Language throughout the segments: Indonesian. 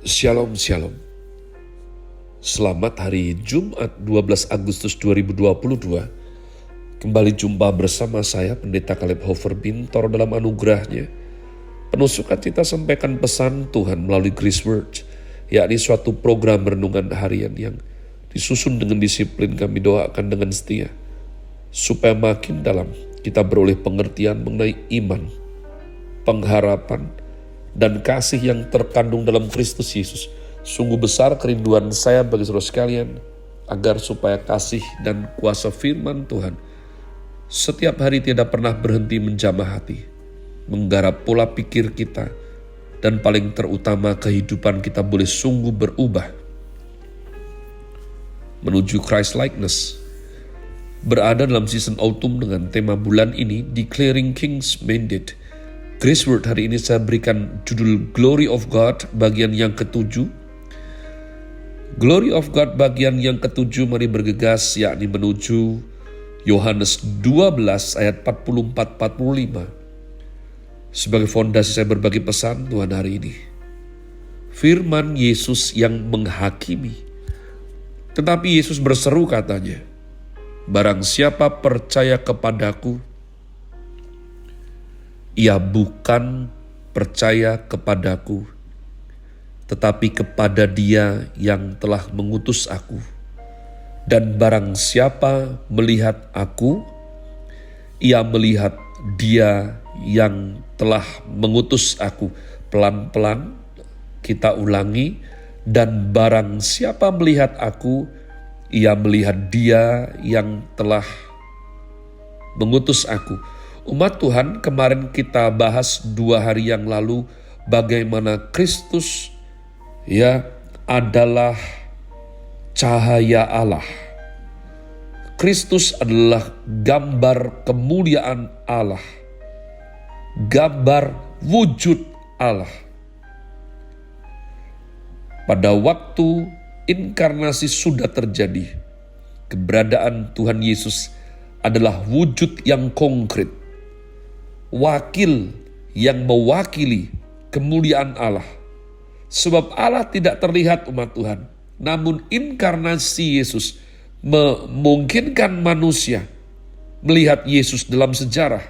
Shalom, shalom. Selamat hari Jumat 12 Agustus 2022. Kembali jumpa bersama saya, Pendeta Caleb Hofer Bintor dalam anugerahnya. Penuh sukacita sampaikan pesan Tuhan melalui Grace Word, yakni suatu program renungan harian yang disusun dengan disiplin. Kami doakan dengan setia, supaya makin dalam kita beroleh pengertian mengenai iman, pengharapan, dan kasih yang terkandung dalam Kristus Yesus. Sungguh besar kerinduan saya bagi saudara sekalian, agar supaya kasih dan kuasa firman Tuhan setiap hari tidak pernah berhenti menjamah hati, menggarap pola pikir kita, dan paling terutama kehidupan kita boleh sungguh berubah menuju Christ likeness. Berada dalam season autumn dengan tema bulan ini, Declaring King's Mandate. Grace Word hari ini saya berikan judul Glory of God bagian yang ke-7. Glory of God bagian yang ke-7, mari bergegas, yakni menuju Yohanes 12 ayat 44-45. Sebagai fondasi saya berbagi pesan Tuhan hari ini. Firman Yesus yang menghakimi. Tetapi Yesus berseru katanya, barang siapa percaya kepadaku, ia bukan percaya kepadaku, tetapi kepada Dia yang telah mengutus aku. Dan barang siapa melihat aku, ia melihat Dia yang telah mengutus aku. Pelan-pelan kita ulangi. Dan barang siapa melihat aku, ia melihat Dia yang telah mengutus aku. Umat Tuhan, kemarin kita bahas 2 hari yang lalu bagaimana Kristus adalah cahaya Allah. Kristus adalah gambar kemuliaan Allah, gambar wujud Allah. Pada waktu inkarnasi sudah terjadi, keberadaan Tuhan Yesus adalah wujud yang konkret, wakil yang mewakili kemuliaan Allah. Sebab Allah tidak terlihat, umat Tuhan, namun inkarnasi Yesus memungkinkan manusia melihat Yesus dalam sejarah.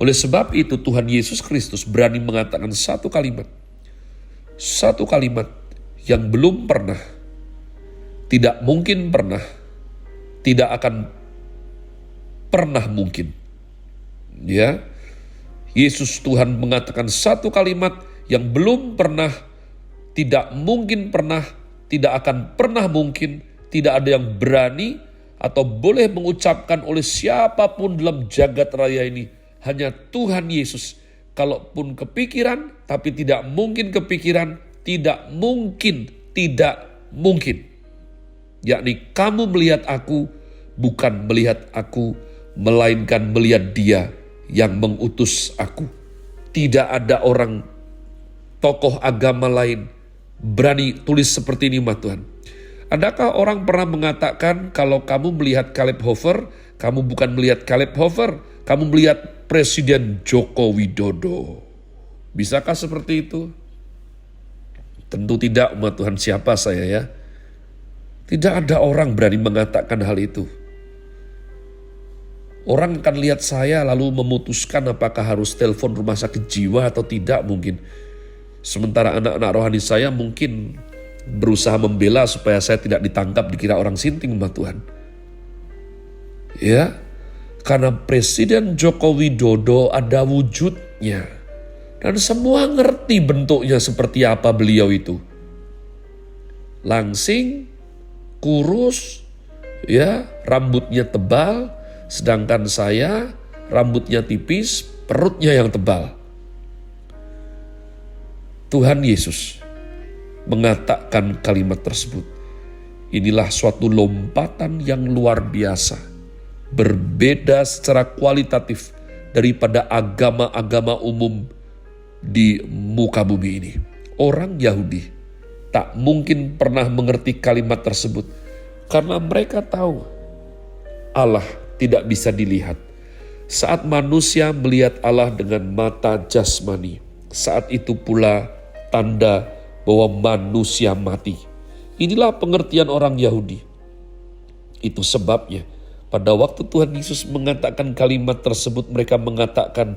Oleh sebab itu Tuhan Yesus Kristus berani mengatakan satu kalimat yang belum pernah, tidak mungkin pernah, tidak akan pernah mungkin. Yesus Tuhan mengatakan satu kalimat yang belum pernah, tidak mungkin pernah, tidak akan pernah mungkin, tidak ada yang berani atau boleh mengucapkan oleh siapapun dalam jagat raya ini. Hanya Tuhan Yesus. Kalaupun kepikiran, tapi tidak mungkin kepikiran, tidak mungkin, tidak mungkin. Yakni kamu melihat aku, bukan melihat aku, melainkan melihat Dia yang mengutus aku. Tidak ada orang, tokoh agama lain berani tulis seperti ini, umat Tuhan. Adakah orang pernah mengatakan kalau kamu melihat Caleb Hofer, kamu bukan melihat Caleb Hofer, kamu melihat Presiden Joko Widodo? Bisakah seperti itu? Tentu tidak, umat Tuhan. Siapa saya ya? Tidak ada orang berani mengatakan hal itu. Orang akan lihat saya lalu memutuskan apakah harus telepon rumah sakit jiwa atau tidak mungkin. Sementara anak-anak rohani saya mungkin berusaha membela supaya saya tidak ditangkap dikira orang sinting, umat Tuhan. Karena Presiden Joko Widodo ada wujudnya. Dan semua ngerti bentuknya seperti apa beliau itu. Langsing, kurus, rambutnya tebal. Sedangkan saya rambutnya tipis, perutnya yang tebal. Tuhan Yesus mengatakan kalimat tersebut. Inilah suatu lompatan yang luar biasa. Berbeda secara kualitatif daripada agama-agama umum di muka bumi ini. Orang Yahudi tak mungkin pernah mengerti kalimat tersebut karena mereka tahu Allah tidak bisa dilihat. Saat manusia melihat Allah dengan mata jasmani, saat itu pula tanda bahwa manusia mati. Inilah pengertian orang Yahudi. Itu sebabnya pada waktu Tuhan Yesus mengatakan kalimat tersebut, mereka mengatakan,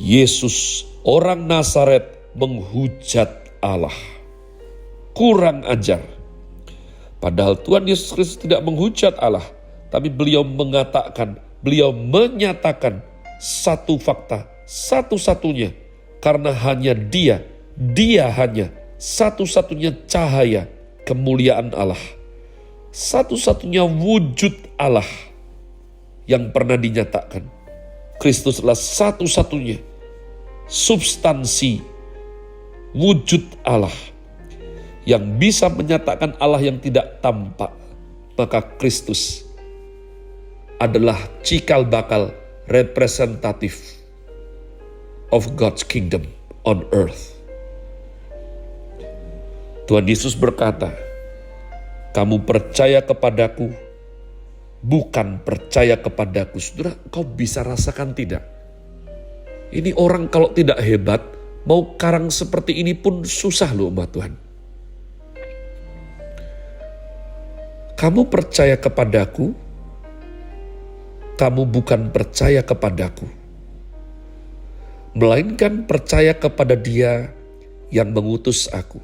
Yesus orang Nazaret menghujat Allah. Kurang ajar. Padahal Tuhan Yesus Kristus tidak menghujat Allah, tapi beliau menyatakan satu fakta, satu-satunya, karena hanya dia hanya satu-satunya cahaya kemuliaan Allah, satu-satunya wujud Allah yang pernah dinyatakan. Kristuslah satu-satunya substansi wujud Allah yang bisa menyatakan Allah yang tidak tampak. Maka Kristus adalah cikal bakal representatif of God's kingdom on earth. Tuhan Yesus berkata, kamu percaya kepadaku, bukan percaya kepadaku. Saudara, kau bisa rasakan tidak? Ini orang kalau tidak hebat, mau karang seperti ini pun susah loh umat Tuhan. Kamu percaya kepadaku, kamu bukan percaya kepadaku, melainkan percaya kepada Dia yang mengutus aku.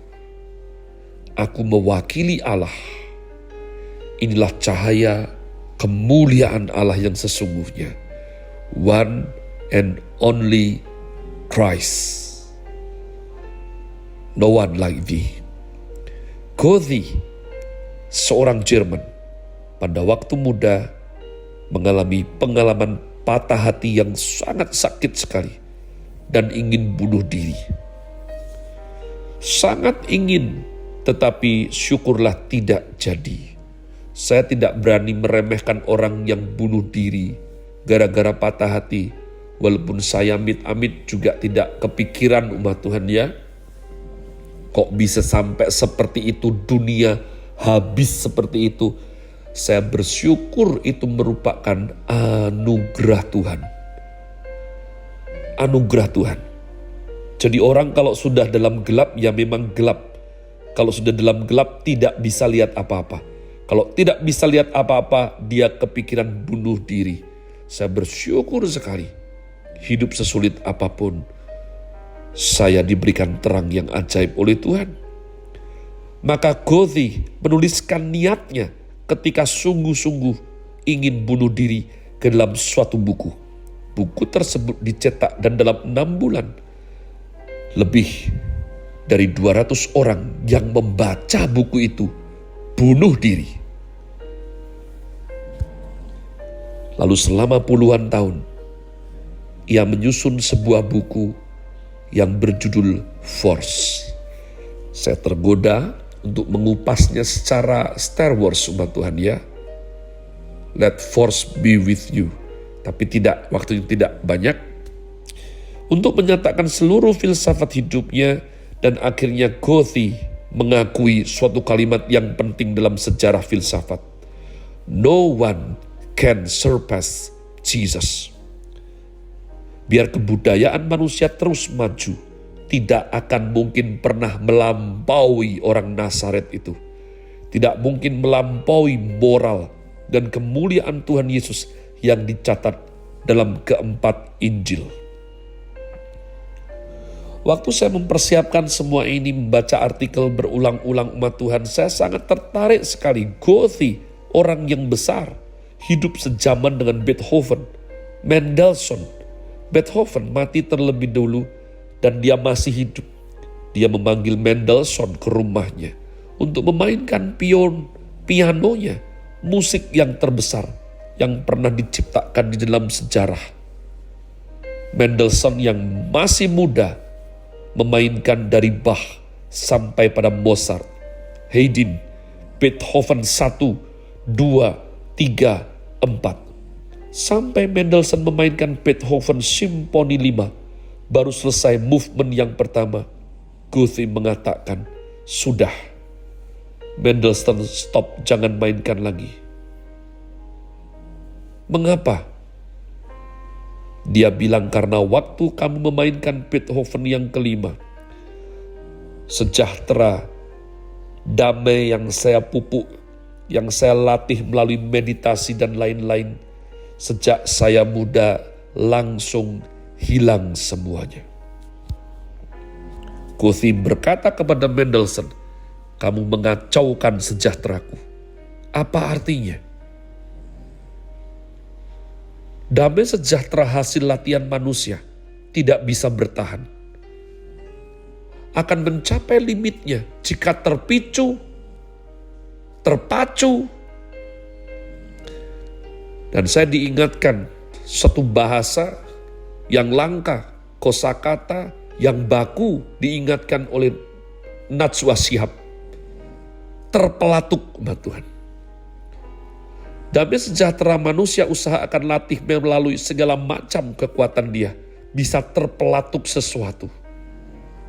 Aku mewakili Allah. Inilah cahaya kemuliaan Allah yang sesungguhnya. One and only Christ. No one like thee. Goethe, seorang Jerman, pada waktu muda mengalami pengalaman patah hati yang sangat sakit sekali dan ingin bunuh diri. Sangat ingin, tetapi syukurlah tidak jadi. Saya tidak berani meremehkan orang yang bunuh diri gara-gara patah hati. Walaupun saya amit-amit juga tidak kepikiran umat Tuhan ya. Kok bisa sampai seperti itu, dunia habis seperti itu. Saya bersyukur itu merupakan anugerah Tuhan. Anugerah Tuhan. Jadi orang kalau sudah dalam gelap ya memang gelap. Kalau sudah dalam gelap tidak bisa lihat apa-apa. Kalau tidak bisa lihat apa-apa, dia kepikiran bunuh diri. Saya bersyukur sekali. Hidup sesulit apapun, saya diberikan terang yang ajaib oleh Tuhan. Maka Goethe menuliskan niatnya ketika sungguh-sungguh ingin bunuh diri ke dalam suatu buku. Buku tersebut dicetak dan dalam 6 bulan, lebih dari 200 orang yang membaca buku itu bunuh diri. Lalu selama puluhan tahun, ia menyusun sebuah buku yang berjudul Force. Saya tergoda untuk mengupasnya secara Star Wars umat Tuhan ya. Let force be with you. Tapi tidak, waktunya tidak banyak. Untuk menyatakan seluruh filsafat hidupnya, dan akhirnya Goethe mengakui suatu kalimat yang penting dalam sejarah filsafat. No one can surpass Jesus. Biar kebudayaan manusia terus maju, tidak akan mungkin pernah melampaui orang Nazaret itu. Tidak mungkin melampaui moral dan kemuliaan Tuhan Yesus yang dicatat dalam keempat Injil. Waktu saya mempersiapkan semua ini, membaca artikel berulang-ulang umat Tuhan, saya sangat tertarik sekali. Goethe, orang yang besar, hidup sejaman dengan Beethoven, Mendelssohn. Beethoven mati terlebih dulu dan dia masih hidup. Dia memanggil Mendelssohn ke rumahnya untuk memainkan pianonya, musik yang terbesar yang pernah diciptakan di dalam sejarah. Mendelssohn yang masih muda memainkan dari Bach sampai pada Mozart, Haydn, Beethoven 1, 2, 3, 4. Sampai Mendelssohn memainkan Beethoven Simfoni 5, baru selesai movement yang pertama. Goethe mengatakan, sudah, Mendelssohn stop, jangan mainkan lagi. Mengapa? Dia bilang, karena waktu kamu memainkan Beethoven yang kelima, sejahtera, damai yang saya pupuk, yang saya latih melalui meditasi dan lain-lain, sejak saya muda langsung hilang semuanya. Goethe berkata kepada Mendelssohn, kamu mengacaukan sejahteraku. Apa artinya? Damai sejahtera hasil latihan manusia tidak bisa bertahan. Akan mencapai limitnya jika terpacu. Dan saya diingatkan satu bahasa yang langka, kosakata yang baku diingatkan oleh Najwa Shihab. Terpelatuk, umat Tuhan. Damai sejahtera manusia usaha akan latih melalui segala macam kekuatan dia. Bisa terpelatuk sesuatu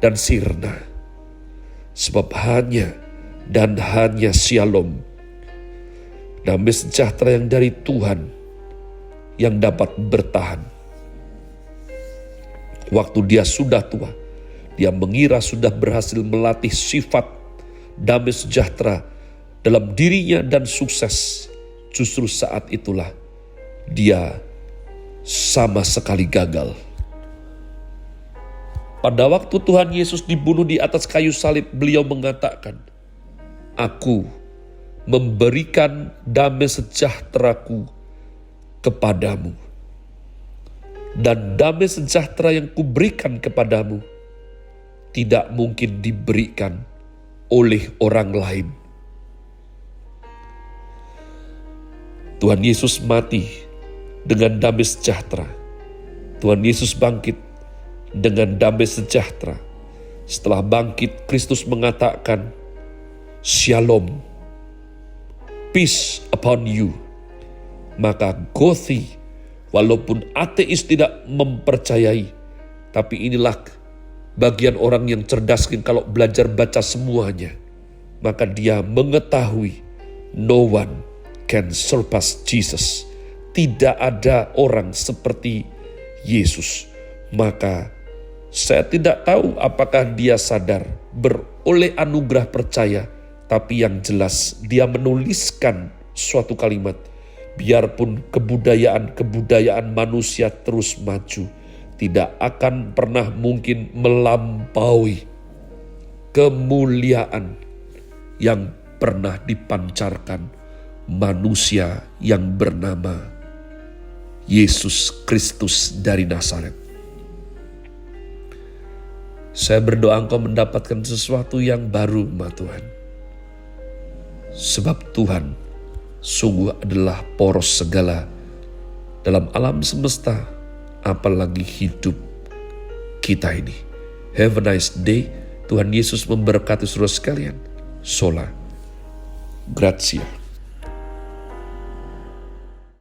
dan sirna. Sebab hanya shalom, damai sejahtera yang dari Tuhan yang dapat bertahan. Waktu dia sudah tua, dia mengira sudah berhasil melatih sifat damai sejahtera dalam dirinya dan sukses. Justru saat itulah dia sama sekali gagal. Pada waktu Tuhan Yesus dibunuh di atas kayu salib, beliau mengatakan, aku memberikan damai sejahteraku kepadamu. Dan damai sejahtera yang kuberikan kepadamu tidak mungkin diberikan oleh orang lain. Tuhan Yesus mati dengan damai sejahtera. Tuhan Yesus bangkit dengan damai sejahtera. Setelah bangkit, Kristus mengatakan, shalom, peace upon you. Maka Goethe, walaupun ateis tidak mempercayai, tapi inilah bagian orang yang cerdas kalau belajar baca semuanya. Maka dia mengetahui no one can surpass Jesus. Tidak ada orang seperti Yesus. Maka saya tidak tahu apakah dia sadar beroleh anugerah percaya, tapi yang jelas dia menuliskan suatu kalimat, biarpun kebudayaan manusia terus maju, tidak akan pernah mungkin melampaui kemuliaan yang pernah dipancarkan manusia yang bernama Yesus Kristus dari Nazaret. Saya berdoa engkau mendapatkan sesuatu yang baru, umat Tuhan. Sebab Tuhan sungguh adalah poros segala dalam alam semesta, apalagi hidup kita ini. Have a nice day. Tuhan Yesus memberkati saudara sekalian. Sola Gratia.